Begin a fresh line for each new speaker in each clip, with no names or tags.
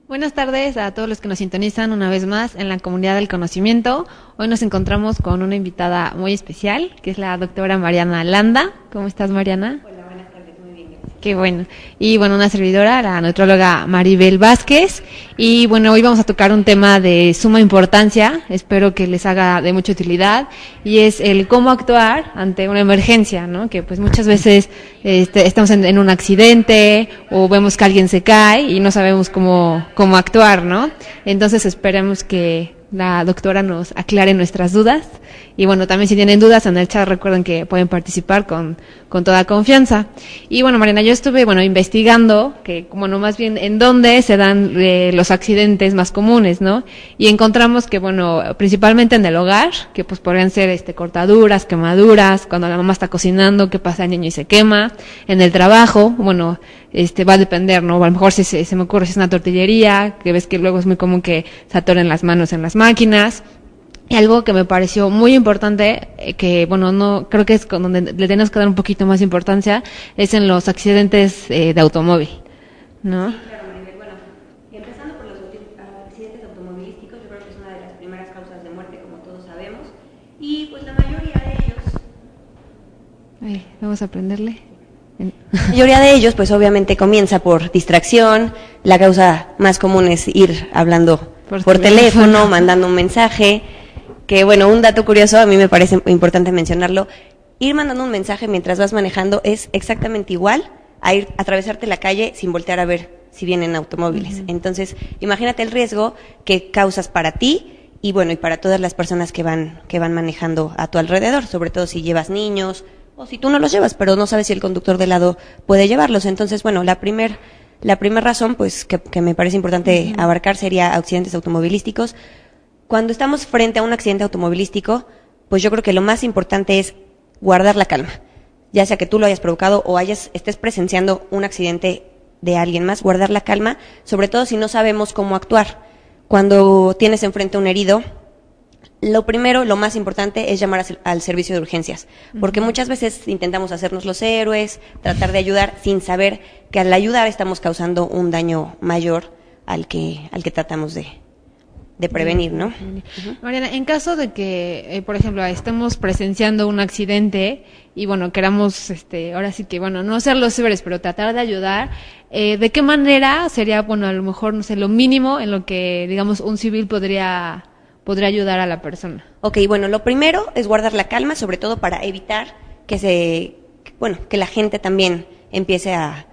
Buenas tardes a todos los que nos sintonizan una vez más en la comunidad del conocimiento. Hoy nos encontramos con una invitada muy especial, que es la doctora Mariana Landa. ¿Cómo estás, Mariana?
Hola, buenas tardes, muy bien, gracias.
Qué bueno. Y bueno, una servidora, la nutrióloga Maribel Vázquez. Y bueno, hoy vamos a tocar un tema de suma importancia, espero que les haga de mucha utilidad, y es el cómo actuar ante una emergencia, ¿no? Que pues muchas veces estamos en un accidente o vemos que alguien se cae y no sabemos cómo actuar, ¿no? Entonces esperemos que la doctora nos aclare nuestras dudas. Y bueno, también si tienen dudas en el chat, recuerden que pueden participar con toda confianza. Y bueno, Mariana, yo estuve, investigando que, bueno, más bien en dónde se dan los accidentes más comunes, ¿no? Y encontramos que, bueno, principalmente en el hogar, que pues podrían ser cortaduras, quemaduras, cuando la mamá está cocinando, que pasa el niño y se quema. En el trabajo, bueno, va a depender, ¿no? A lo mejor se me ocurre si es una tortillería, que ves que luego es muy común que se atoren las manos en las máquinas. Y algo que me pareció muy importante, que bueno, no creo que es con donde le tenemos que dar un poquito más importancia, es en los accidentes de automóvil, ¿no?
Sí, claro, Maribel. Bueno, empezando por los accidentes automovilísticos, yo creo que es una de las primeras causas de muerte, como todos sabemos, y pues la mayoría de ellos...
Vamos a aprenderle.
La mayoría de ellos, pues obviamente comienza por distracción. La causa más común es ir hablando por teléfono, mandando un mensaje. Que bueno, un dato curioso, a mí me parece importante mencionarlo, ir mandando un mensaje mientras vas manejando es exactamente igual a ir a atravesarte la calle sin voltear a ver si vienen automóviles. Uh-huh. Entonces, imagínate el riesgo que causas para ti y bueno, y para todas las personas que van manejando a tu alrededor, sobre todo si llevas niños o si tú no los llevas, pero no sabes si el conductor de lado puede llevarlos. Entonces, bueno, la primera razón pues que me parece importante uh-huh. abarcar sería accidentes automovilísticos. Cuando estamos frente a un accidente automovilístico, pues yo creo que lo más importante es guardar la calma. Ya sea que tú lo hayas provocado o estés presenciando un accidente de alguien más, guardar la calma, sobre todo si no sabemos cómo actuar. Cuando tienes enfrente a un herido, lo primero, lo más importante es llamar al servicio de urgencias, porque muchas veces intentamos hacernos los héroes, tratar de ayudar sin saber que al ayudar estamos causando un daño mayor al que tratamos de prevenir, ¿no? Uh-huh.
Mariana, en caso de que, por ejemplo, estemos presenciando un accidente y, bueno, queramos, ahora sí que, bueno, no ser los héroes, pero tratar de ayudar, ¿de qué manera sería, bueno, a lo mejor, no sé, lo mínimo en lo que, digamos, un civil podría ayudar a la persona?
Ok, bueno, lo primero es guardar la calma, sobre todo para evitar que la gente también empiece a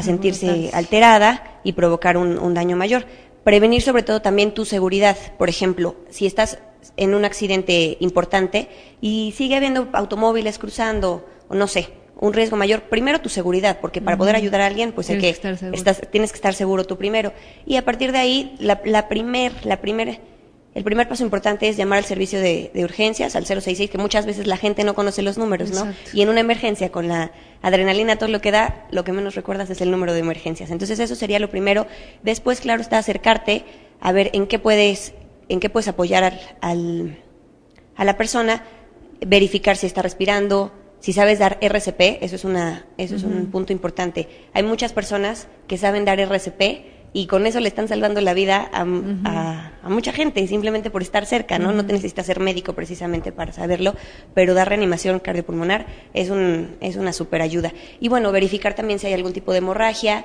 sentirse alterada y provocar un daño mayor. Prevenir sobre todo también tu seguridad. Por ejemplo, si estás en un accidente importante y sigue habiendo automóviles cruzando, o no sé, un riesgo mayor, primero tu seguridad, porque para poder ayudar a alguien, pues tienes que estar seguro tú primero. Y a partir de ahí, el primer paso importante es llamar al servicio de urgencias, al 066, que muchas veces la gente no conoce los números, ¿no? Exacto. Y en una emergencia, con la adrenalina, todo lo que da, lo que menos recuerdas es el número de emergencias. Entonces eso sería lo primero. Después, claro, está acercarte a ver en qué puedes apoyar a la persona, verificar si está respirando, si sabes dar RCP, eso es un punto importante. Hay muchas personas que saben dar RCP, y con eso le están salvando la vida a mucha gente, simplemente por estar cerca, ¿no? No te necesitas ser médico precisamente para saberlo, pero dar reanimación cardiopulmonar es una super ayuda. Y bueno, verificar también si hay algún tipo de hemorragia.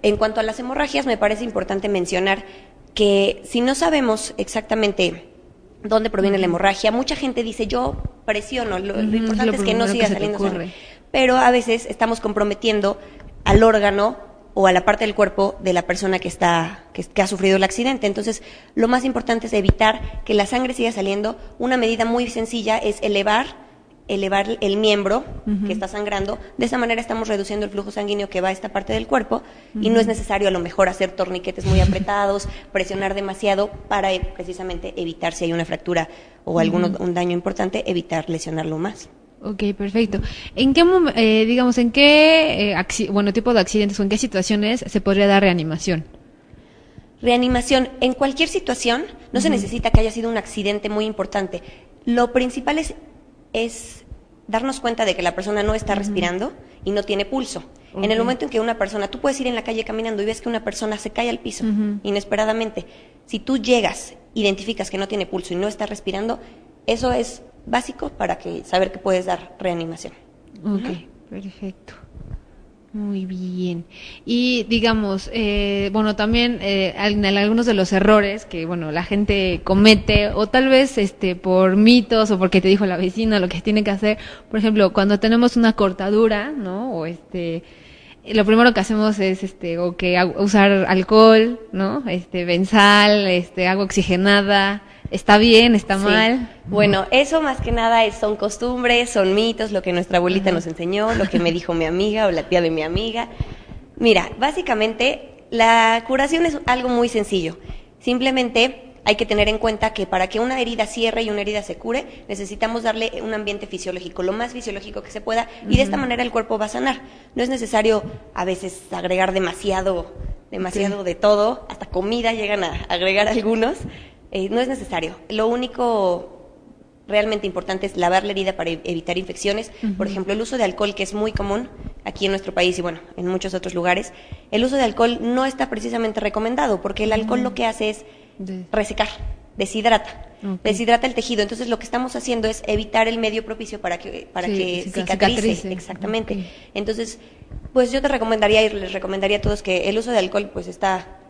En cuanto a las hemorragias, me parece importante mencionar que si no sabemos exactamente dónde proviene la hemorragia, mucha gente dice, yo presiono, lo importante es que no siga saliendo sangre. Pero a veces estamos comprometiendo al órgano o a la parte del cuerpo de la persona que ha sufrido el accidente. Entonces, lo más importante es evitar que la sangre siga saliendo. Una medida muy sencilla es elevar el miembro que está sangrando. De esa manera estamos reduciendo el flujo sanguíneo que va a esta parte del cuerpo y no es necesario a lo mejor hacer torniquetes muy apretados, presionar demasiado para precisamente evitar, si hay una fractura o un daño importante, evitar lesionarlo más.
Ok, perfecto. ¿En qué tipo de accidentes o en qué situaciones se podría dar reanimación?
Reanimación, en cualquier situación, no se necesita que haya sido un accidente muy importante. Lo principal es darnos cuenta de que la persona no está respirando y no tiene pulso. En el momento en que una persona, tú puedes ir en la calle caminando y ves que una persona se cae al piso inesperadamente, si tú llegas, identificas que no tiene pulso y no está respirando, eso es básico para saber que puedes dar reanimación.
Ok, perfecto. Muy bien. Y digamos, bueno, también en algunos de los errores que, bueno, la gente comete, o tal vez por mitos o porque te dijo la vecina lo que tiene que hacer, por ejemplo, cuando tenemos una cortadura, ¿no? O lo primero que hacemos es usar alcohol, ¿no? Benzal, agua oxigenada. ¿Está bien? ¿Está mal?
Bueno, eso más que nada son costumbres, son mitos, lo que nuestra abuelita nos enseñó, lo que me dijo mi amiga o la tía de mi amiga. Mira, básicamente la curación es algo muy sencillo. Simplemente hay que tener en cuenta que para que una herida cierre y una herida se cure, necesitamos darle un ambiente fisiológico, lo más fisiológico que se pueda, y de esta manera el cuerpo va a sanar. No es necesario a veces agregar demasiado de todo, hasta comida llegan a agregar algunos. No es necesario. Lo único realmente importante es lavar la herida para evitar infecciones. Por ejemplo, el uso de alcohol, que es muy común aquí en nuestro país y bueno, en muchos otros lugares, el uso de alcohol no está precisamente recomendado porque el alcohol lo que hace es resecar, deshidrata. Deshidrata el tejido. Entonces lo que estamos haciendo es evitar el medio propicio para que cicatrice. Exactamente. Entonces, pues yo te recomendaría y les recomendaría a todos que el uso de alcohol pues está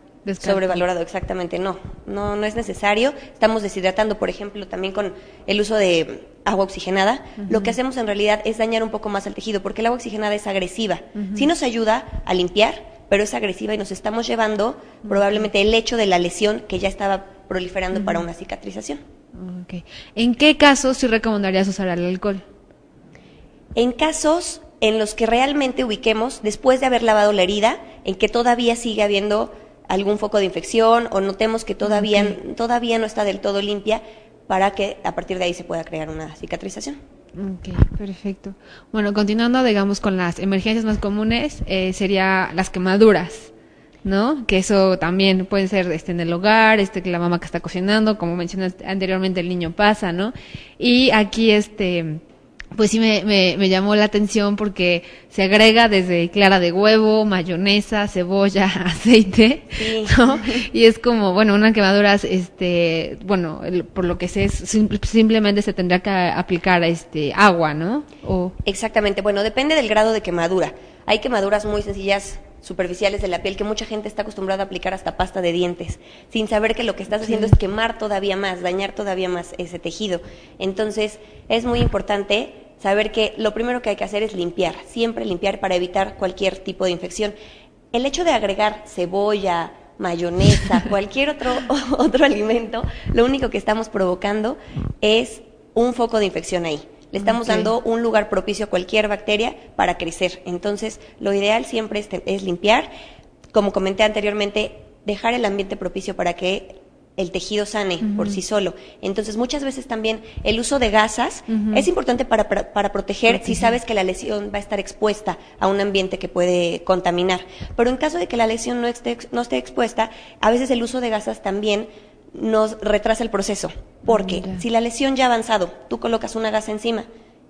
sobrevalorado, exactamente, no es necesario. Estamos deshidratando, por ejemplo, también con el uso de agua oxigenada. Lo que hacemos en realidad es dañar un poco más al tejido, porque el agua oxigenada es agresiva. Sí nos ayuda a limpiar, pero es agresiva y nos estamos llevando probablemente el hecho de la lesión que ya estaba proliferando para una cicatrización.
Okay. ¿En qué casos sí recomendarías usar el alcohol?
En casos en los que realmente ubiquemos, después de haber lavado la herida, en que todavía sigue habiendo algún foco de infección o notemos que todavía no está del todo limpia, para que a partir de ahí se pueda crear una cicatrización.
Ok, perfecto. Bueno, continuando, digamos, con las emergencias más comunes, sería las quemaduras, ¿no? Que eso también puede ser en el hogar, que la mamá que está cocinando, como mencionaste anteriormente, el niño pasa, ¿no? Y aquí pues sí me llamó la atención porque se agrega desde clara de huevo, mayonesa, cebolla, aceite, ¿no? Y es como, bueno, una quemadura, bueno, por lo que sé, simplemente se tendrá que aplicar agua, ¿no?
Exactamente, bueno, depende del grado de quemadura. Hay quemaduras muy sencillas, superficiales de la piel, que mucha gente está acostumbrada a aplicar hasta pasta de dientes, sin saber que lo que estás haciendo es quemar todavía más, dañar todavía más ese tejido. Entonces, es muy importante saber que lo primero que hay que hacer es limpiar, siempre limpiar para evitar cualquier tipo de infección. El hecho de agregar cebolla, mayonesa, cualquier otro alimento, lo único que estamos provocando es un foco de infección ahí. Le estamos dando un lugar propicio a cualquier bacteria para crecer. Entonces, lo ideal siempre es limpiar. Como comenté anteriormente, dejar el ambiente propicio para que el tejido sane por sí solo. Entonces, muchas veces también el uso de gasas es importante para proteger si sabes que la lesión va a estar expuesta a un ambiente que puede contaminar. Pero en caso de que la lesión no esté expuesta, a veces el uso de gasas también nos retrasa el proceso. Porque si la lesión ya ha avanzado, tú colocas una gasa encima,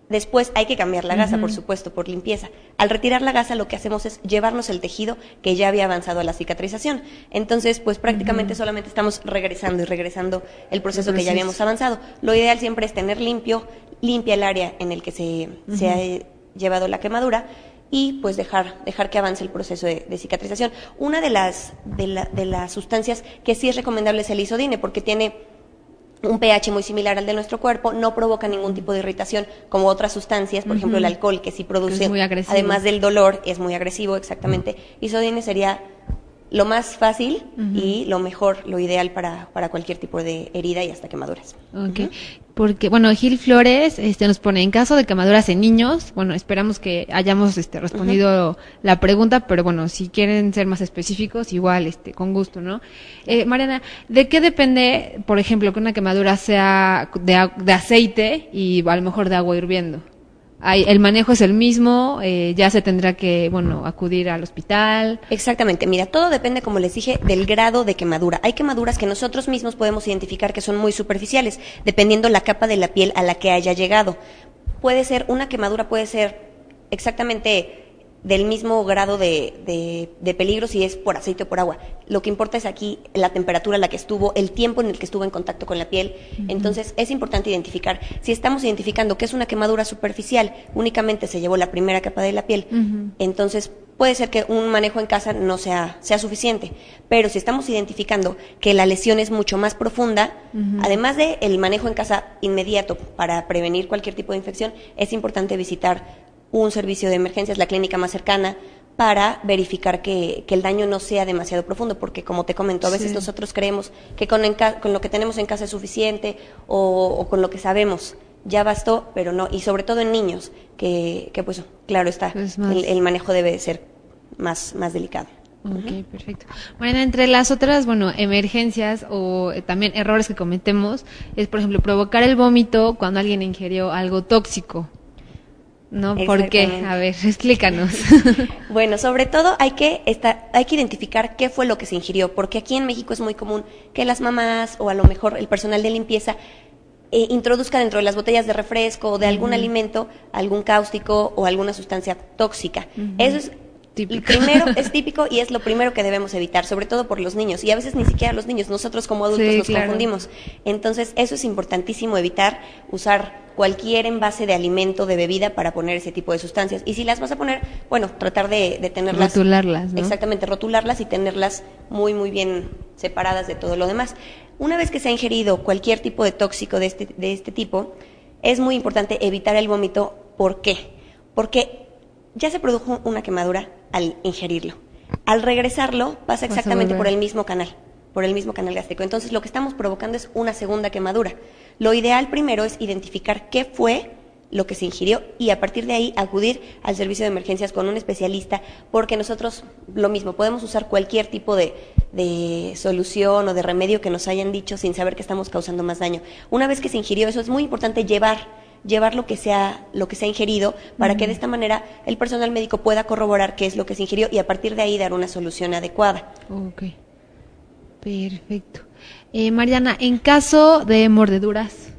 después hay que cambiar la gasa, por supuesto, por limpieza. Al retirar la gasa, lo que hacemos es llevarnos el tejido que ya había avanzado a la cicatrización. Entonces, pues prácticamente solamente estamos regresando el proceso que ya habíamos avanzado. Lo ideal siempre es tener limpia el área en el que se ha llevado la quemadura y pues dejar que avance el proceso de cicatrización. Una de las sustancias que sí es recomendable es el isodine, porque tiene un pH muy similar al de nuestro cuerpo, no provoca ningún tipo de irritación como otras sustancias, por ejemplo el alcohol, que sí produce, además del dolor, es muy agresivo, exactamente. Isodine sería lo más fácil y lo mejor, lo ideal para cualquier tipo de herida y hasta quemaduras.
Okay. Porque, bueno, Gil Flores nos pone, en caso de quemaduras en niños, bueno, esperamos que hayamos respondido la pregunta, pero bueno, si quieren ser más específicos, igual, con gusto, ¿no? Mariana, ¿de qué depende, por ejemplo, que una quemadura sea de aceite y a lo mejor de agua hirviendo? El manejo es el mismo, ya se tendrá que, bueno, acudir al hospital.
Exactamente, mira, todo depende, como les dije, del grado de quemadura. Hay quemaduras que nosotros mismos podemos identificar que son muy superficiales, dependiendo la capa de la piel a la que haya llegado. una quemadura puede ser exactamente del mismo grado de peligro si es por aceite o por agua. Lo que importa es aquí la temperatura a la que estuvo, el tiempo en el que estuvo en contacto con la piel. Entonces es importante identificar. Si estamos identificando que es una quemadura superficial, únicamente se llevó la primera capa de la piel, entonces puede ser que un manejo en casa no sea suficiente. Pero si estamos identificando que la lesión es mucho más profunda, además de el manejo en casa inmediato para prevenir cualquier tipo de infección, es importante visitar un servicio de emergencias, la clínica más cercana, para verificar que el daño no sea demasiado profundo, porque como te comento, a veces nosotros creemos que con lo que tenemos en casa es suficiente o con lo que sabemos ya bastó, pero no, y sobre todo en niños, que pues claro está, el manejo debe de ser más delicado.
Ok, perfecto. Bueno, entre las otras, emergencias o también errores que cometemos es, por ejemplo, provocar el vómito cuando alguien ingirió algo tóxico. ¿No? ¿Por qué? A ver, explícanos.
Bueno, sobre todo hay que identificar qué fue lo que se ingirió, porque aquí en México es muy común que las mamás o a lo mejor el personal de limpieza introduzca dentro de las botellas de refresco o de algún alimento algún cáustico o alguna sustancia tóxica. Eso es típico. Primero, es típico y es lo primero que debemos evitar, sobre todo por los niños, y a veces ni siquiera los niños, nosotros como adultos nos confundimos. Entonces, eso es importantísimo, evitar usar cualquier envase de alimento, de bebida para poner ese tipo de sustancias. Y si las vas a poner, tratar de tenerlas...
Rotularlas, ¿no?
Exactamente, rotularlas y tenerlas muy, muy bien separadas de todo lo demás. Una vez que se ha ingerido cualquier tipo de tóxico de este tipo, es muy importante evitar el vómito. ¿Por qué? Porque ya se produjo una quemadura al ingerirlo. Al regresarlo pasa exactamente por el mismo canal gástrico. Entonces lo que estamos provocando es una segunda quemadura. Lo ideal primero es identificar qué fue lo que se ingirió y a partir de ahí acudir al servicio de emergencias con un especialista, porque nosotros lo mismo, podemos usar cualquier tipo de solución o de remedio que nos hayan dicho sin saber que estamos causando más daño. Una vez que se ingirió, eso es muy importante llevar lo que se ha ingerido para que de esta manera el personal médico pueda corroborar qué es lo que se ingirió y a partir de ahí dar una solución adecuada.
Ok, perfecto. Mariana, en caso de mordeduras,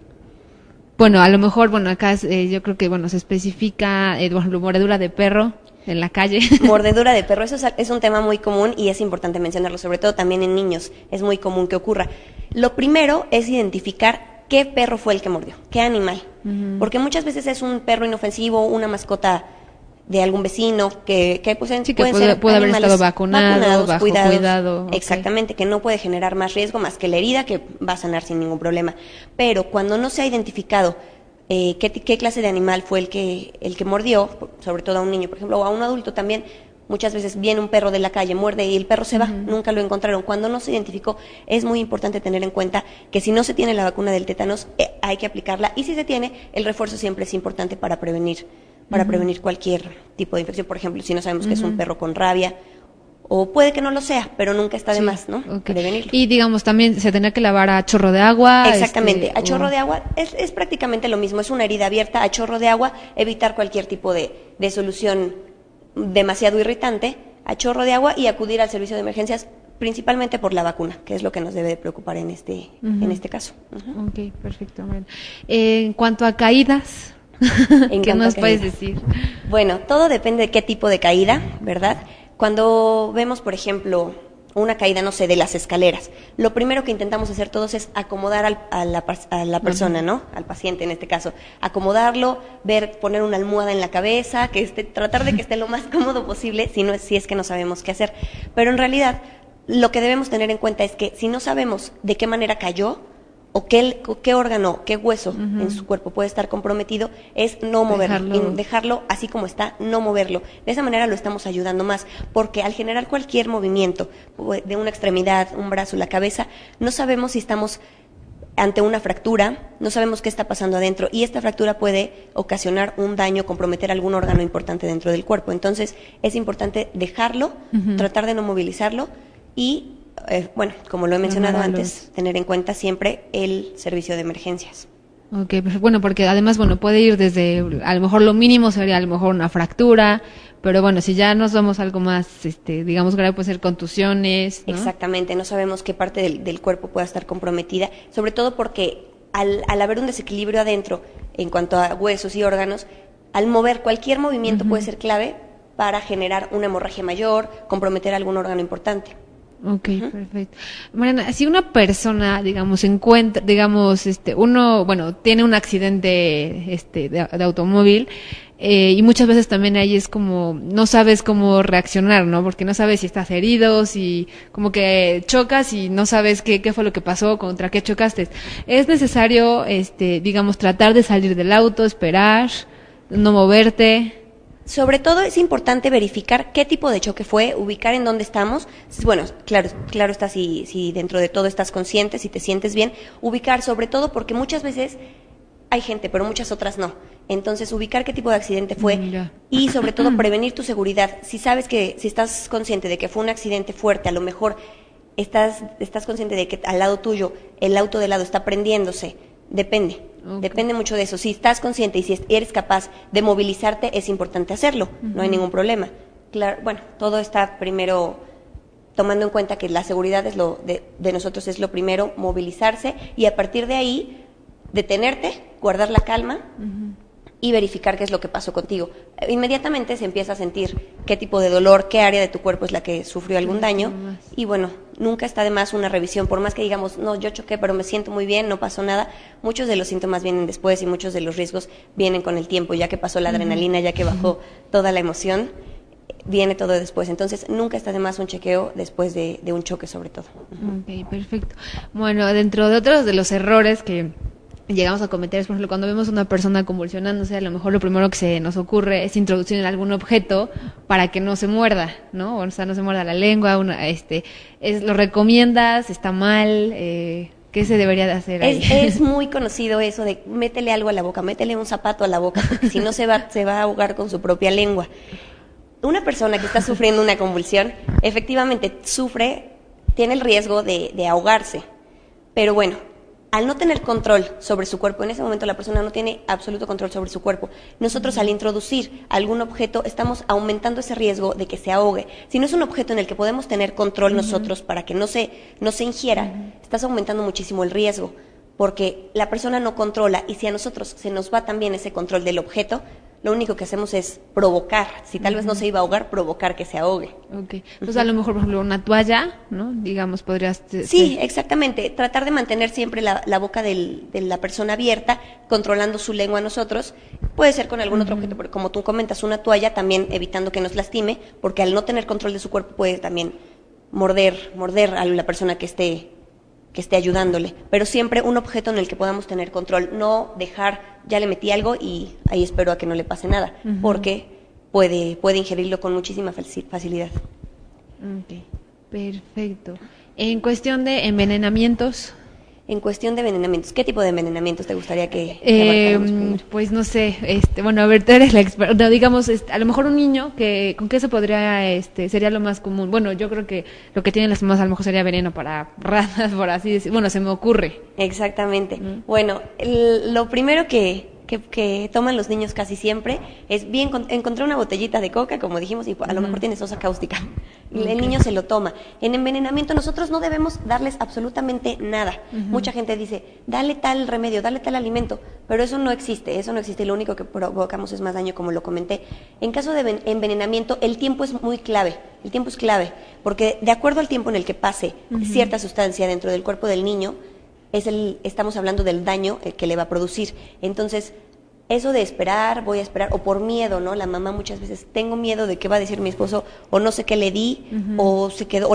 a lo mejor, acá yo creo que, se especifica, por ejemplo, mordedura de perro en la calle.
Mordedura de perro, eso es un tema muy común y es importante mencionarlo, sobre todo también en niños, es muy común que ocurra. Lo primero es identificar qué perro fue el que mordió, qué animal, porque muchas veces es un perro inofensivo, una mascota de algún vecino que pueden ser
puede haber estado vacunado, bajo cuidado.
Exactamente, que no puede generar más riesgo más que la herida, que va a sanar sin ningún problema. Pero cuando no se ha identificado qué clase de animal fue el que mordió, sobre todo a un niño, por ejemplo, o a un adulto también, muchas veces viene un perro de la calle, muerde y el perro se va, nunca lo encontraron. Cuando no se identificó, es muy importante tener en cuenta que si no se tiene la vacuna del tétanos, hay que aplicarla, y si se tiene, el refuerzo siempre es importante para prevenir cualquier tipo de infección. Por ejemplo, si no sabemos que es un perro con rabia, o puede que no lo sea, pero nunca está de más, ¿no? Prevenirlo.
Y digamos, también se tendrá que lavar a chorro de agua.
Exactamente, a chorro de agua es prácticamente lo mismo, es una herida abierta, a chorro de agua, evitar cualquier tipo de solución demasiado irritante, a chorro de agua y acudir al servicio de emergencias, principalmente por la vacuna, que es lo que nos debe de preocupar en este caso.
Ok, perfecto. Bueno. En cuanto a caídas, ¿qué nos puedes decir?
Bueno, todo depende de qué tipo de caída, ¿verdad? Cuando vemos, por ejemplo, una caída, no sé, de las escaleras, lo primero que intentamos hacer todos es acomodar a la persona, ¿no? Al paciente en este caso. Acomodarlo, poner una almohada en la cabeza, tratar de que esté lo más cómodo posible, si es que no sabemos qué hacer. Pero en realidad, lo que debemos tener en cuenta es que si no sabemos de qué manera cayó, o qué órgano, qué hueso en su cuerpo puede estar comprometido, es no moverlo, dejarlo así como está, no moverlo. De esa manera lo estamos ayudando más, porque al generar cualquier movimiento de una extremidad, un brazo, la cabeza, no sabemos si estamos ante una fractura, no sabemos qué está pasando adentro, y esta fractura puede ocasionar un daño, comprometer algún órgano importante dentro del cuerpo. Entonces es importante dejarlo, tratar de no movilizarlo y como lo he mencionado antes, tener en cuenta siempre el servicio de emergencias.
Ok, bueno, porque además, puede ir desde, a lo mejor lo mínimo sería a lo mejor una fractura, pero si ya nos vamos a algo más, digamos grave, puede ser contusiones, ¿no?
Exactamente, no sabemos qué parte del cuerpo pueda estar comprometida, sobre todo porque al haber un desequilibrio adentro en cuanto a huesos y órganos, al mover cualquier movimiento puede ser clave para generar una hemorragia mayor, comprometer algún órgano importante.
Ok, perfecto. Mariana, si una persona, digamos, encuentra, digamos, uno, bueno, tiene un accidente, de automóvil, y muchas veces también ahí es como, no sabes cómo reaccionar, ¿no? Porque no sabes si estás herido, si como que chocas y no sabes qué fue lo que pasó, contra qué chocaste. Es necesario, digamos, tratar de salir del auto, esperar, no moverte.
Sobre todo es importante verificar qué tipo de choque fue, ubicar en dónde estamos. Bueno, claro está si dentro de todo estás consciente, si te sientes bien, ubicar sobre todo porque muchas veces hay gente, pero muchas otras no. Entonces, ubicar qué tipo de accidente fue y sobre todo prevenir tu seguridad. Si sabes si estás consciente de que fue un accidente fuerte, a lo mejor estás consciente de que al lado tuyo el auto de lado está prendiéndose, depende mucho de eso. Si estás consciente y si eres capaz de movilizarte, es importante hacerlo, no hay ningún problema. Claro, bueno, todo está primero tomando en cuenta que la seguridad es de nosotros es lo primero, movilizarse y a partir de ahí detenerte, guardar la calma y verificar qué es lo que pasó contigo. Inmediatamente se empieza a sentir qué tipo de dolor, qué área de tu cuerpo es la que sufrió algún daño y bueno, nunca está de más una revisión, por más que digamos, no, yo choqué pero me siento muy bien, no pasó nada, muchos de los síntomas vienen después y muchos de los riesgos vienen con el tiempo, ya que pasó la adrenalina, ya que bajó toda la emoción, viene todo después, entonces nunca está de más un chequeo después de un choque sobre todo.
Ok, perfecto. Bueno, dentro de otros de los errores que llegamos a cometer es, por ejemplo, cuando vemos a una persona convulsionándose, a lo mejor lo primero que se nos ocurre es introducir algún objeto para que no se muerda, ¿no? O sea, no se muerda la lengua, ¿lo recomiendas? ¿Está mal? ¿Qué se debería de hacer ahí?
Es muy conocido eso de métele algo a la boca, métele un zapato a la boca, porque si no se va a ahogar con su propia lengua. Una persona que está sufriendo una convulsión, efectivamente tiene el riesgo de ahogarse, pero bueno, al no tener control sobre su cuerpo, en ese momento la persona no tiene absoluto control sobre su cuerpo. Nosotros al introducir algún objeto estamos aumentando ese riesgo de que se ahogue. Si no es un objeto en el que podemos tener control nosotros para que no se ingiera, estás aumentando muchísimo el riesgo, porque la persona no controla y si a nosotros se nos va también ese control del objeto, lo único que hacemos es provocar, si tal vez no se iba a ahogar, provocar que se ahogue.
Okay. Entonces a lo mejor, por ejemplo, una toalla, ¿no? Digamos, podrías...
Sí, exactamente. Tratar de mantener siempre la boca de la persona abierta, controlando su lengua a nosotros. Puede ser con algún otro objeto, porque como tú comentas, una toalla también evitando que nos lastime, porque al no tener control de su cuerpo puede también morder a la persona que esté ayudándole, pero siempre un objeto en el que podamos tener control, no dejar, ya le metí algo y ahí espero a que no le pase nada, porque puede ingerirlo con muchísima facilidad.
Ok, perfecto. En cuestión de envenenamientos...
En cuestión de envenenamientos, ¿qué tipo de envenenamientos te gustaría que abarcáramos?
Pues no sé, bueno, a ver, tú eres la experta, digamos, a lo mejor un niño ¿con qué se podría, sería lo más común? Bueno, yo creo que lo que tienen las mamás a lo mejor sería veneno para ratas, por así decir, bueno, se me ocurre.
Exactamente. Bueno, lo primero que toman los niños casi siempre es encontré una botellita de coca, como dijimos, y a lo mejor tiene sosa cáustica. Y el niño se lo toma. En envenenamiento nosotros no debemos darles absolutamente nada. Mucha gente dice, dale tal remedio, dale tal alimento, pero eso no existe, lo único que provocamos es más daño, como lo comenté. En caso de envenenamiento, el tiempo es muy clave, porque de acuerdo al tiempo en el que pase cierta sustancia dentro del cuerpo del niño, estamos hablando del daño que le va a producir. Entonces, eso de voy a esperar, o por miedo, ¿no? La mamá muchas veces, tengo miedo de qué va a decir mi esposo, o no sé qué le di, o se quedó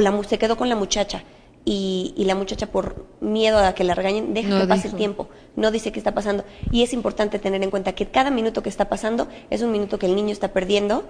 con la muchacha, y la muchacha por miedo a que la regañen, deja que pase el tiempo, no dice qué está pasando. Y es importante tener en cuenta que cada minuto que está pasando es un minuto que el niño está perdiendo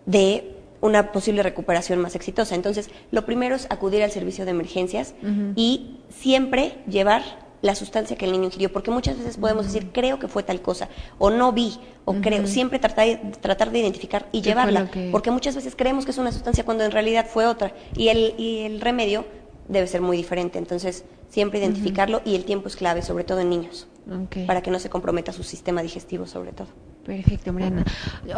de una posible recuperación más exitosa. Entonces, lo primero es acudir al servicio de emergencias y siempre llevar la sustancia que el niño ingirió, porque muchas veces podemos decir, creo que fue tal cosa, o no vi, o creo, siempre tratar de identificar y llevarla, porque muchas veces creemos que es una sustancia cuando en realidad fue otra, y el remedio debe ser muy diferente. Entonces, siempre identificarlo y el tiempo es clave, sobre todo en niños, para que no se comprometa su sistema digestivo, sobre todo.
Perfecto, Mariana.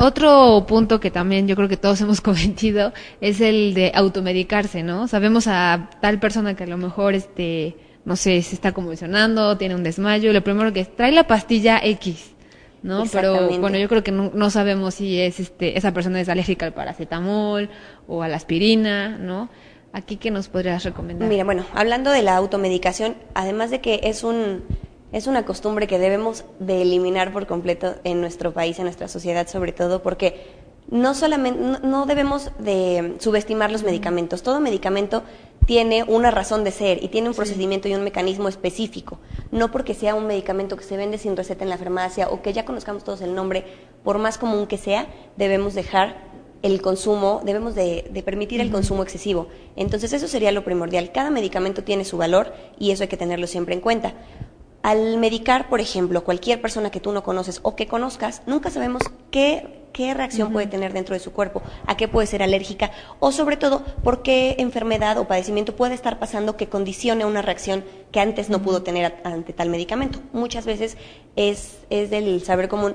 Otro punto que también yo creo que todos hemos cometido es el de automedicarse, ¿no? Sabemos a tal persona que a lo mejor no sé, se está convulsionando, tiene un desmayo, lo primero que es, trae la pastilla X, ¿no? Pero bueno, yo creo que no sabemos si es esa persona es alérgica al paracetamol o a la aspirina, ¿no? Aquí, ¿qué nos podrías recomendar?
Mira, bueno, hablando de la automedicación, además de que es una costumbre que debemos de eliminar por completo en nuestro país, en nuestra sociedad sobre todo, porque no debemos de subestimar los medicamentos. Todo medicamento tiene una razón de ser y tiene un procedimiento y un mecanismo específico. No porque sea un medicamento que se vende sin receta en la farmacia o que ya conozcamos todos el nombre, por más común que sea, debemos dejar el consumo, debemos de permitir el consumo excesivo. Entonces eso sería lo primordial. Cada medicamento tiene su valor y eso hay que tenerlo siempre en cuenta. Al medicar, por ejemplo, cualquier persona que tú no conoces o que conozcas, nunca sabemos qué reacción puede tener dentro de su cuerpo, a qué puede ser alérgica o sobre todo por qué enfermedad o padecimiento puede estar pasando que condicione una reacción que antes no pudo tener ante tal medicamento. Muchas veces es del saber común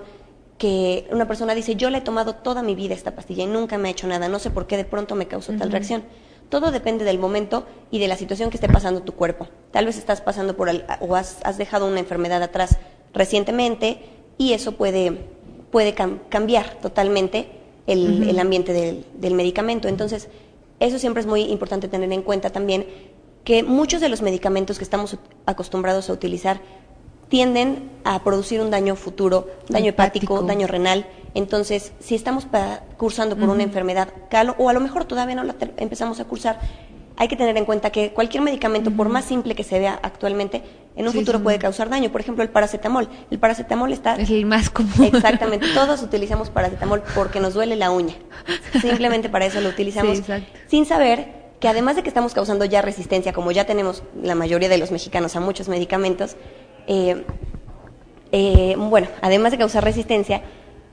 que una persona dice, yo le he tomado toda mi vida esta pastilla y nunca me ha hecho nada, no sé por qué de pronto me causó tal reacción. Todo depende del momento y de la situación que esté pasando tu cuerpo. Tal vez estás pasando o has dejado una enfermedad atrás recientemente y eso puede cambiar totalmente el ambiente del medicamento. Entonces, eso siempre es muy importante tener en cuenta también, que muchos de los medicamentos que estamos acostumbrados a utilizar tienden a producir un daño futuro, daño hepático, daño renal. Entonces, si estamos cursando por una enfermedad, o a lo mejor todavía no la empezamos a cursar, hay que tener en cuenta que cualquier medicamento, por más simple que se vea actualmente, en un futuro puede causar daño. Por ejemplo, el paracetamol. El paracetamol es
el más común.
Exactamente. Todos utilizamos paracetamol porque nos duele la uña. Simplemente para eso lo utilizamos, sin saber que además de que estamos causando ya resistencia, como ya tenemos la mayoría de los mexicanos a muchos medicamentos, bueno, además de causar resistencia,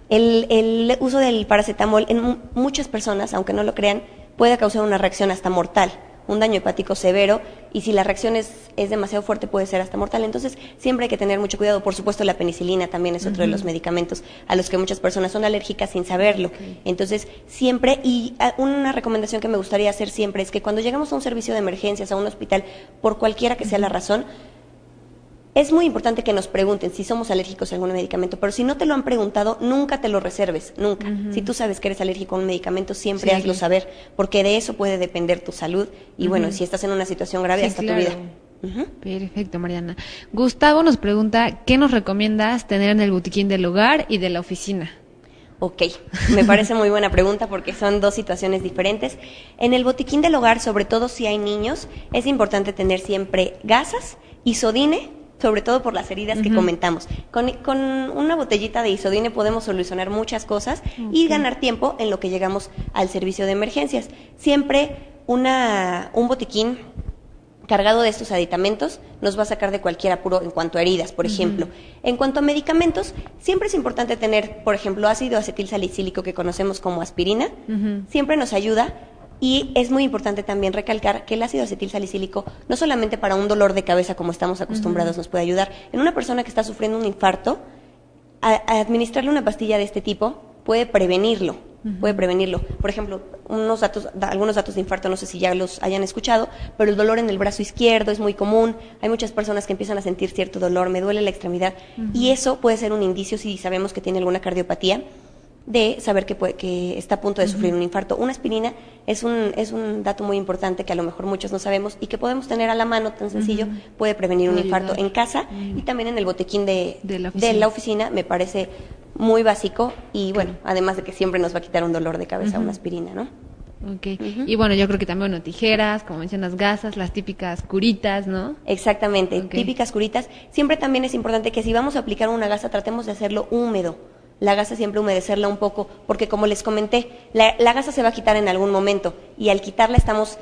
el uso del paracetamol en muchas personas, aunque no lo crean, puede causar una reacción hasta mortal, un daño hepático severo, y si la reacción es demasiado fuerte puede ser hasta mortal. Entonces siempre hay que tener mucho cuidado. Por supuesto, la penicilina también es otro de los medicamentos a los que muchas personas son alérgicas sin saberlo. Entonces siempre, y una recomendación que me gustaría hacer siempre es que cuando llegamos a un servicio de emergencias, a un hospital, por cualquiera que sea la razón, es muy importante que nos pregunten si somos alérgicos a algún medicamento, pero si no te lo han preguntado, nunca te lo reserves, nunca. Si tú sabes que eres alérgico a un medicamento, siempre hazlo saber, porque de eso puede depender tu salud y bueno, si estás en una situación grave, hasta tu vida.
Perfecto, Mariana. Gustavo nos pregunta, ¿qué nos recomiendas tener en el botiquín del hogar y de la oficina?
Ok, me parece muy buena pregunta porque son dos situaciones diferentes. En el botiquín del hogar, sobre todo si hay niños, es importante tener siempre gasas, Isodine, sobre todo por las heridas que comentamos. Con una botellita de Isodine podemos solucionar muchas cosas y ganar tiempo en lo que llegamos al servicio de emergencias. Siempre un botiquín cargado de estos aditamentos nos va a sacar de cualquier apuro en cuanto a heridas, por ejemplo. En cuanto a medicamentos, siempre es importante tener, por ejemplo, ácido acetil salicílico, que conocemos como aspirina. Siempre nos ayuda. Y es muy importante también recalcar que el ácido acetil salicílico no solamente para un dolor de cabeza como estamos acostumbrados nos puede ayudar. En una persona que está sufriendo un infarto, a administrarle una pastilla de este tipo puede prevenirlo. Por ejemplo, algunos datos de infarto, no sé si ya los hayan escuchado, pero el dolor en el brazo izquierdo es muy común. Hay muchas personas que empiezan a sentir cierto dolor, me duele la extremidad, y eso puede ser un indicio, si sabemos que tiene alguna cardiopatía, de saber que está a punto de sufrir un infarto. Una aspirina es un dato muy importante que a lo mejor muchos no sabemos y que podemos tener a la mano, tan sencillo, puede prevenir un infarto en casa y también en el botiquín de la oficina. Me parece muy básico y bueno, además de que siempre nos va a quitar un dolor de cabeza una aspirina, ¿no?
Y bueno, yo creo que también, tijeras, como mencionas, gasas, las típicas curitas, ¿no?
Exactamente, típicas curitas. Siempre también es importante que si vamos a aplicar una gasa, tratemos de hacerlo húmedo. La gasa siempre humedecerla un poco, porque como les comenté, la gasa se va a quitar en algún momento y al quitarla estamos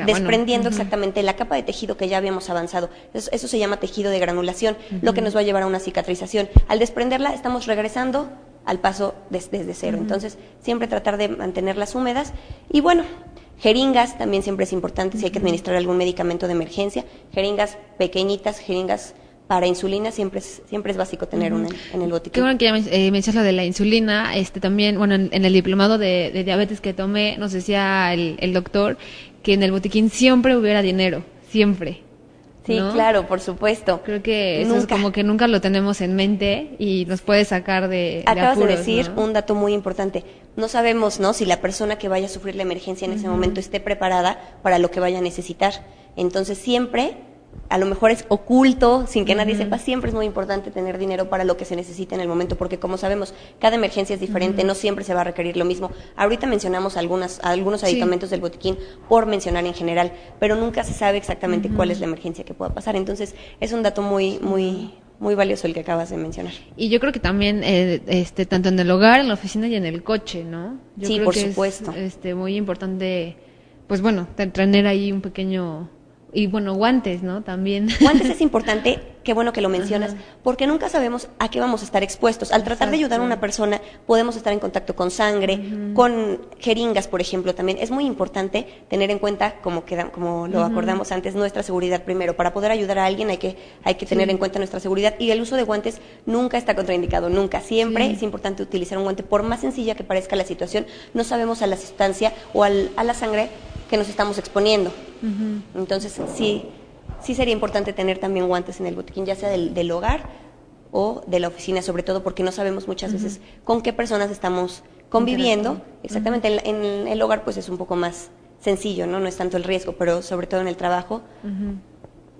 desprendiendo exactamente la capa de tejido que ya habíamos avanzado. Eso se llama tejido de granulación, lo que nos va a llevar a una cicatrización. Al desprenderla estamos regresando al paso desde cero. Entonces, siempre tratar de mantenerlas húmedas. Y bueno, jeringas también siempre es importante si hay que administrar algún medicamento de emergencia. Jeringas pequeñitas, jeringas para insulina, siempre es básico tener una en el botiquín.
Qué bueno que ya mencionas lo de la insulina. También, bueno, en el diplomado de diabetes que tomé, nos decía el doctor que en el botiquín siempre hubiera dinero, siempre.
Sí,
¿no?
claro, por supuesto.
Creo que eso es como que nunca lo tenemos en mente y nos puede sacar de
Acabas
apuros,
de decir
¿no?
un dato muy importante. No sabemos, ¿no?, si la persona que vaya a sufrir la emergencia en ese momento esté preparada para lo que vaya a necesitar. Entonces siempre, a lo mejor es oculto, sin que nadie sepa, siempre es muy importante tener dinero para lo que se necesita en el momento, porque como sabemos, cada emergencia es diferente, no siempre se va a requerir lo mismo. Ahorita mencionamos algunos aditamentos del botiquín por mencionar en general, pero nunca se sabe exactamente cuál es la emergencia que pueda pasar. Entonces es un dato muy valioso el que acabas de mencionar.
Y yo creo que también, tanto en el hogar, en la oficina y en el coche, ¿no? Yo
Sí,
creo
por
que
supuesto.
Es muy importante, pues bueno, tener ahí un pequeño... Y bueno, guantes, ¿no? También.
Guantes es importante, qué bueno que lo mencionas, porque nunca sabemos a qué vamos a estar expuestos. Al tratar de ayudar a una persona, podemos estar en contacto con sangre, con jeringas, por ejemplo, también. Es muy importante tener en cuenta, como lo acordamos antes, nuestra seguridad primero. Para poder ayudar a alguien hay que tener en cuenta nuestra seguridad, y el uso de guantes nunca está contraindicado, nunca. Siempre es importante utilizar un guante, por más sencilla que parezca la situación. No sabemos a la sustancia o a la sangre que nos estamos exponiendo. Entonces sí sería importante tener también guantes en el botiquín, ya sea del hogar o de la oficina, sobre todo porque no sabemos muchas veces con qué personas estamos conviviendo. Exactamente, en el hogar pues es un poco más sencillo, no es tanto el riesgo, pero sobre todo en el trabajo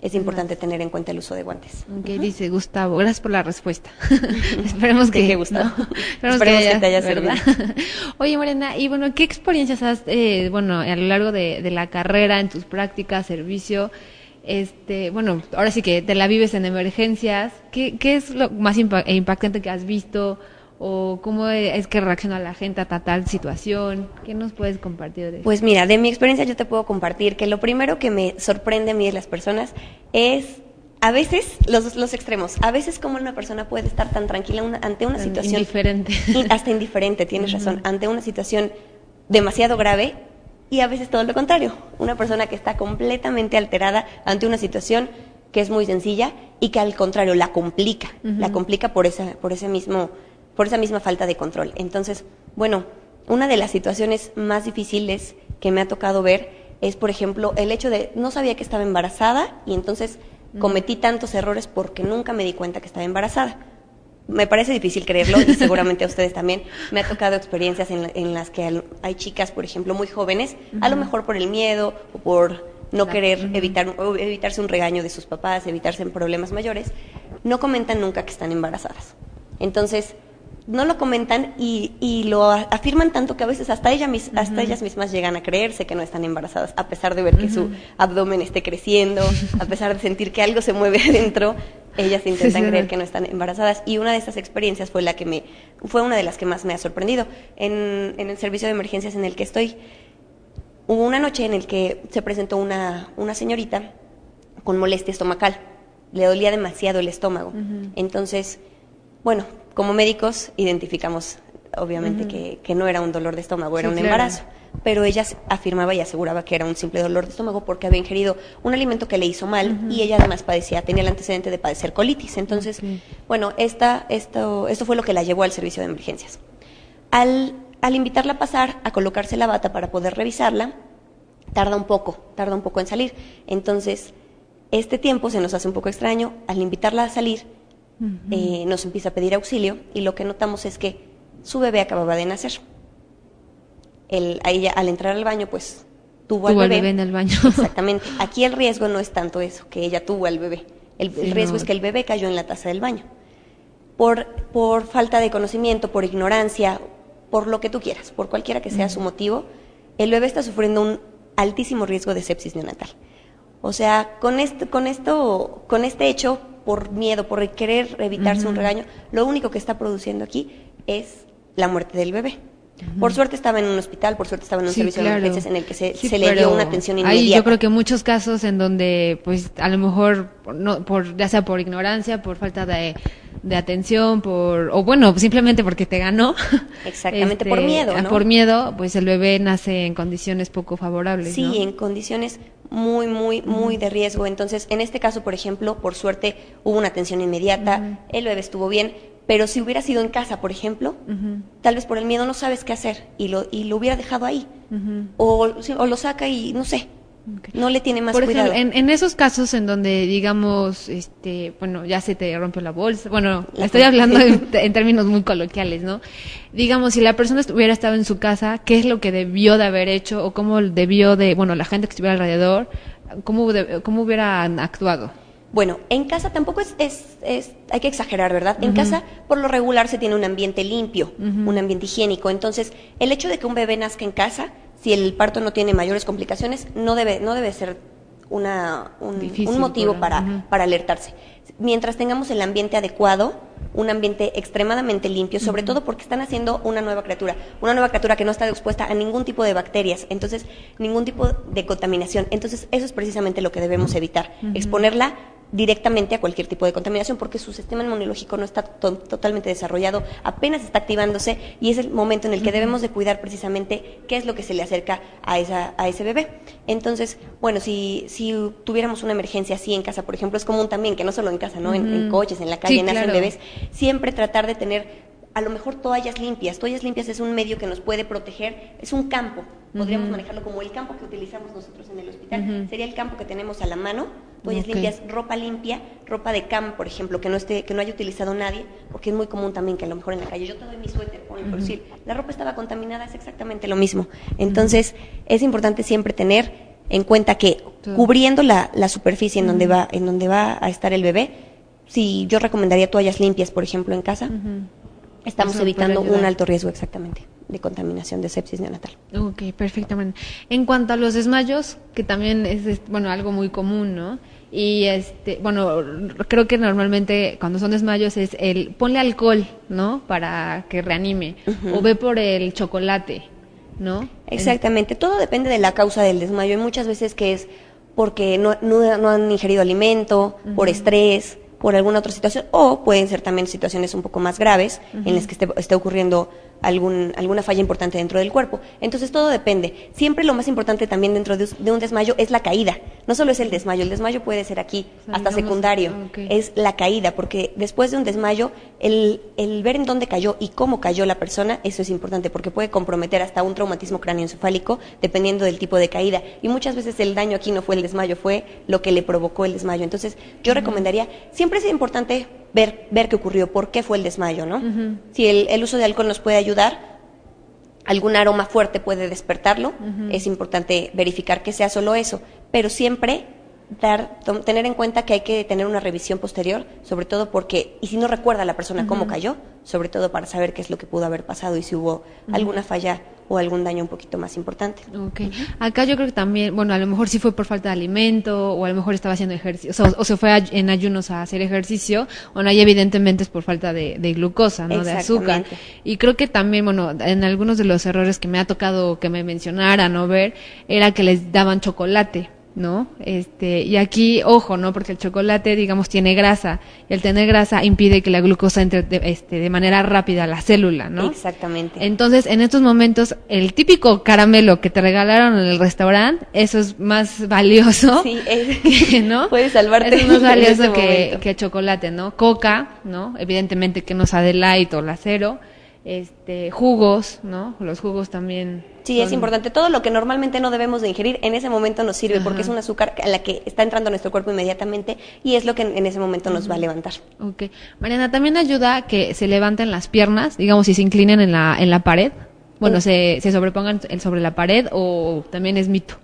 es importante tener en cuenta el uso de guantes.
Dice Gustavo, gracias por la respuesta. Esperemos que...
Gustavo.
¿no?
Esperemos que te haya servido.
Oye, Mariana, y bueno, ¿qué experiencias has, a lo largo de la carrera, en tus prácticas, servicio? Bueno, ahora sí que te la vives en emergencias. ¿Qué es lo más impactante que has visto? ¿O cómo es que reacciona la gente a tal situación? ¿Qué nos puedes compartir de eso?
Pues mira, de mi experiencia yo te puedo compartir que lo primero que me sorprende a mí de las personas es a veces los extremos. A veces como una persona puede estar tan tranquila ante una situación...
Indiferente.
Hasta indiferente, tienes razón, ante una situación demasiado grave, y a veces todo lo contrario. Una persona que está completamente alterada ante una situación que es muy sencilla y que al contrario la complica por esa misma falta de control. Entonces, bueno, una de las situaciones más difíciles que me ha tocado ver es, por ejemplo, el hecho de no sabía que estaba embarazada y entonces cometí tantos errores porque nunca me di cuenta que estaba embarazada. Me parece difícil creerlo y seguramente a ustedes también. Me ha tocado experiencias en las que hay chicas, por ejemplo, muy jóvenes, a lo mejor por el miedo o por no querer evitarse un regaño de sus papás, evitarse problemas mayores, no comentan nunca que están embarazadas. Entonces, no lo comentan y lo afirman tanto que a veces hasta ellas mismas llegan a creerse que no están embarazadas, a pesar de ver que su abdomen esté creciendo, a pesar de sentir que algo se mueve adentro, ellas intentan creer que no están embarazadas. Y una de esas experiencias fue una de las que más me ha sorprendido. En el servicio de emergencias en el que estoy, hubo una noche en el que se presentó una señorita con molestia estomacal. Le dolía demasiado el estómago. Entonces, bueno, como médicos identificamos obviamente que no era un dolor de estómago, era un embarazo, pero ella afirmaba y aseguraba que era un simple dolor de estómago porque había ingerido un alimento que le hizo mal y ella además tenía el antecedente de padecer colitis. Entonces, bueno, esto fue lo que la llevó al servicio de emergencias. Al invitarla a pasar, a colocarse la bata para poder revisarla, tarda un poco en salir. Entonces, este tiempo se nos hace un poco extraño. Al invitarla a salir, nos empieza a pedir auxilio y lo que notamos es que su bebé acababa de nacer. Ella, al entrar al baño, pues tuvo al bebé
en el baño.
Exactamente. Aquí el riesgo no es tanto eso, que ella tuvo al bebé. El riesgo es que el bebé cayó en la taza del baño. Por falta de conocimiento, por ignorancia, por lo que tú quieras, por cualquiera que sea su motivo, el bebé está sufriendo un altísimo riesgo de sepsis neonatal. O sea, con este hecho, por miedo, por querer evitarse un regaño, lo único que está produciendo aquí es la muerte del bebé. Por suerte estaba en un hospital, por suerte estaba en un servicio de emergencias en el que se le dio una atención inmediata.
Ahí yo creo que muchos casos en donde, pues, a lo mejor, ya sea por ignorancia, por falta de atención, o bueno, simplemente porque te ganó.
Exactamente, por miedo, ¿no?
Por miedo, pues el bebé nace en condiciones poco favorables,
Sí,
¿no?
en condiciones muy de riesgo. Entonces, en este caso, por ejemplo, por suerte hubo una atención inmediata, el bebé estuvo bien, pero si hubiera sido en casa, por ejemplo, tal vez por el miedo no sabes qué hacer y lo hubiera dejado ahí. O lo saca y no sé,
Okay.
No le tiene más
Por
cuidado.
ejemplo, en esos casos en donde, digamos, bueno, ya se te rompió la bolsa, bueno, estoy hablando en términos muy coloquiales, ¿no? Digamos, si la persona hubiera estado en su casa, ¿qué es lo que debió de haber hecho o cómo debió de, bueno, la gente que estuviera alrededor, cómo hubieran actuado?
Bueno, en casa tampoco hay que exagerar, ¿verdad? En casa, por lo regular, se tiene un ambiente limpio, un ambiente higiénico. Entonces, el hecho de que un bebé nazca en casa, si el parto no tiene mayores complicaciones, no debe ser un motivo para alertarse. Mientras tengamos el ambiente adecuado, un ambiente extremadamente limpio, sobre todo porque están haciendo una nueva criatura que no está expuesta a ningún tipo de bacterias, entonces ningún tipo de contaminación. Entonces, eso es precisamente lo que debemos evitar, exponerla directamente a cualquier tipo de contaminación, porque su sistema inmunológico no está totalmente desarrollado, apenas está activándose, y es el momento en el que debemos de cuidar precisamente qué es lo que se le acerca a ese bebé. Entonces, bueno, si tuviéramos una emergencia así en casa, por ejemplo, es común también que no solo en casa, ¿no? En coches, en la calle, nacen bebés, siempre tratar de tener a lo mejor toallas limpias. Toallas limpias es un medio que nos puede proteger, es un campo, podríamos manejarlo como el campo que utilizamos nosotros en el hospital, sería el campo que tenemos a la mano, toallas limpias, ropa limpia, ropa de cama, por ejemplo, que no haya utilizado nadie, porque es muy común también que a lo mejor en la calle, yo te doy mi suéter, por decir, la ropa estaba contaminada, es exactamente lo mismo. Entonces, es importante siempre tener en cuenta que cubriendo la superficie en donde va a estar el bebé, si yo recomendaría toallas limpias, por ejemplo, en casa, estamos evitando un alto riesgo exactamente de contaminación de sepsis neonatal.
Ok, perfectamente. En cuanto a los desmayos, que también es bueno, algo muy común, ¿no? Y bueno, creo que normalmente cuando son desmayos es ponle alcohol, ¿no? Para que reanime, o ve por el chocolate, ¿no?
Exactamente, todo depende de la causa del desmayo. Hay muchas veces que es porque no han ingerido alimento, por estrés, por alguna otra situación, o pueden ser también situaciones un poco más graves en las que esté ocurriendo alguna falla importante dentro del cuerpo. Entonces todo depende. Siempre lo más importante también dentro de un desmayo es la caída. No solo es el desmayo puede ser aquí hasta secundario, es la caída, porque después de un desmayo, el ver en dónde cayó y cómo cayó la persona, eso es importante, porque puede comprometer hasta un traumatismo cráneoencefálico dependiendo del tipo de caída. Y muchas veces el daño aquí no fue el desmayo, fue lo que le provocó el desmayo. Entonces yo recomendaría, siempre es importante ver qué ocurrió, por qué fue el desmayo, ¿no? Si el uso de alcohol nos puede ayudar, algún aroma fuerte puede despertarlo, es importante verificar que sea solo eso, pero siempre tener en cuenta que hay que tener una revisión posterior, sobre todo porque, y si no recuerda a la persona cómo cayó, sobre todo para saber qué es lo que pudo haber pasado y si hubo alguna falla o algún daño un poquito más importante.
Okay. Acá yo creo que también, bueno, a lo mejor sí fue por falta de alimento, o a lo mejor estaba haciendo ejercicio, o se fue en ayunos a hacer ejercicio, o no, y evidentemente es por falta de glucosa, ¿no? De azúcar. Y creo que también, bueno, en algunos de los errores que me ha tocado que me mencionaran o ver, era que les daban chocolate, ¿no? Y aquí, ojo, ¿no? Porque el chocolate, digamos, tiene grasa, y el tener grasa impide que la glucosa entre de manera rápida a la célula, ¿no?
Exactamente.
Entonces, en estos momentos, el típico caramelo que te regalaron en el restaurante, eso es más valioso,
sí,
¿no?
Puede salvarte.
Es más valioso que chocolate, ¿no? Coca, ¿no? Evidentemente que no sea de light o la cero, jugos, ¿no? Los jugos también.
Sí, es importante. Todo lo que normalmente no debemos de ingerir en ese momento nos sirve porque es un azúcar a la que está entrando a nuestro cuerpo inmediatamente y es lo que en ese momento nos va a levantar.
Okay. Mariana, también ayuda que se levanten las piernas, digamos, si se inclinen en la pared. Bueno, se sobrepongan sobre la pared, o también es mito.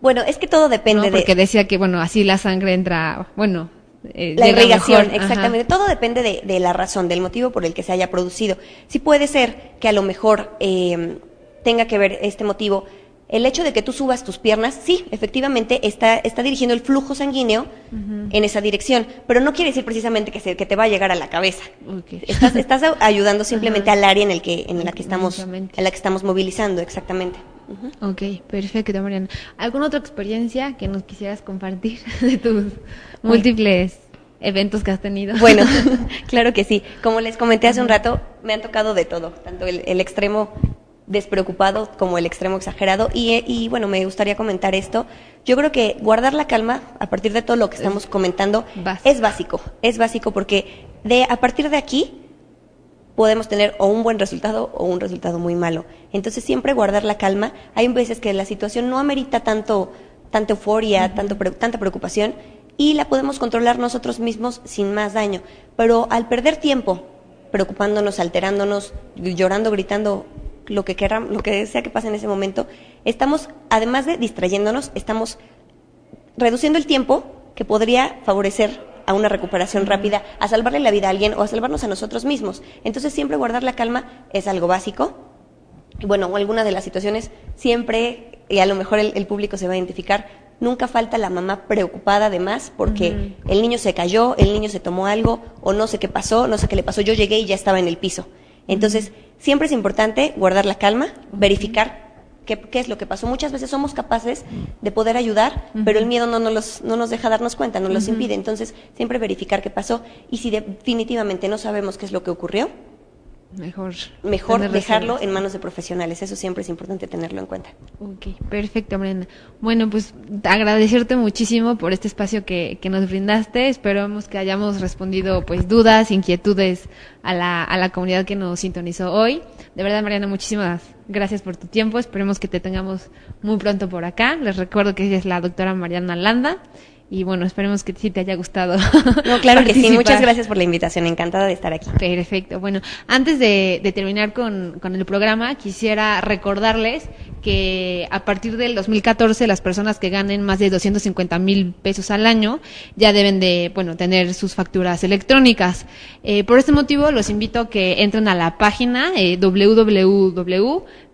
Bueno, es que todo depende,
¿no? Porque decía que, bueno, así la sangre entra, bueno,
la irrigación, mejor. Exactamente. Todo depende de la razón, del motivo por el que se haya producido. Sí puede ser que a lo mejor tenga que ver este motivo, el hecho de que tú subas tus piernas, sí, efectivamente está dirigiendo el flujo sanguíneo en esa dirección, pero no quiere decir precisamente que te va a llegar a la cabeza. Okay. Estás ayudando simplemente al área en la que estamos movilizando, exactamente.
Ok, perfecto, Mariana. ¿Alguna otra experiencia que nos quisieras compartir de tus múltiples eventos que has tenido?
Bueno, claro que sí. Como les comenté hace un rato, me han tocado de todo, tanto el extremo despreocupado como el extremo exagerado y bueno, me gustaría comentar esto. Yo creo que guardar la calma a partir de todo lo que estamos comentando es básico porque a partir de aquí podemos tener o un buen resultado o un resultado muy malo. Entonces siempre guardar la calma. Hay veces que la situación no amerita tanto tanta euforia, tanta preocupación, y la podemos controlar nosotros mismos sin más daño. Pero al perder tiempo preocupándonos, alterándonos, llorando, gritando, lo que queramos, lo que sea que pase en ese momento, estamos, además de distrayéndonos, estamos reduciendo el tiempo que podría favorecer a una recuperación rápida, a salvarle la vida a alguien o a salvarnos a nosotros mismos. Entonces siempre guardar la calma es algo básico. Y bueno, alguna de las situaciones siempre, y a lo mejor el público se va a identificar, nunca falta la mamá preocupada de más porque el niño se cayó, el niño se tomó algo, o no sé qué pasó, no sé qué le pasó, yo llegué y ya estaba en el piso. Entonces, siempre es importante guardar la calma, verificar qué es lo que pasó. Muchas veces somos capaces de poder ayudar, pero el miedo no nos deja darnos cuenta, nos los impide. Entonces, siempre verificar qué pasó, y si definitivamente no sabemos qué es lo que ocurrió, mejor dejarlo en manos de profesionales. Eso siempre es importante tenerlo en cuenta.
Ok, perfecto, Brenda. Bueno, pues agradecerte muchísimo por este espacio que nos brindaste. Esperamos que hayamos respondido pues dudas, inquietudes a la comunidad que nos sintonizó hoy. De verdad, Mariana, muchísimas gracias por tu tiempo. Esperemos que te tengamos muy pronto por acá. Les recuerdo que ella es la doctora Mariana Landa. Y bueno, esperemos que sí te haya gustado.
No, claro que sí. Muchas gracias por la invitación. Encantada de estar aquí.
Perfecto. Bueno, antes de terminar con el programa, quisiera recordarles que a partir del 2014 las personas que ganen más de 250,000 pesos al año ya deben de, tener sus facturas electrónicas. Por este motivo, los invito a que entren a la página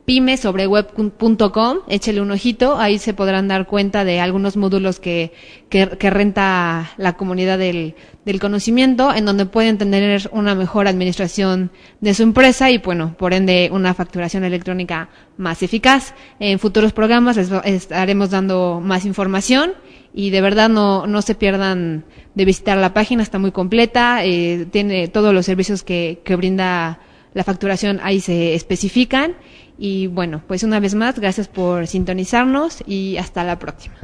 pymesobreweb.com, échele un ojito, ahí se podrán dar cuenta de algunos módulos que renta la comunidad del conocimiento, en donde pueden tener una mejor administración de su empresa y, por ende, una facturación electrónica más eficaz. En futuros programas les estaremos dando más información y de verdad no se pierdan de visitar la página, está muy completa, tiene todos los servicios que brinda la facturación, ahí se especifican. Y pues una vez más, gracias por sintonizarnos y hasta la próxima.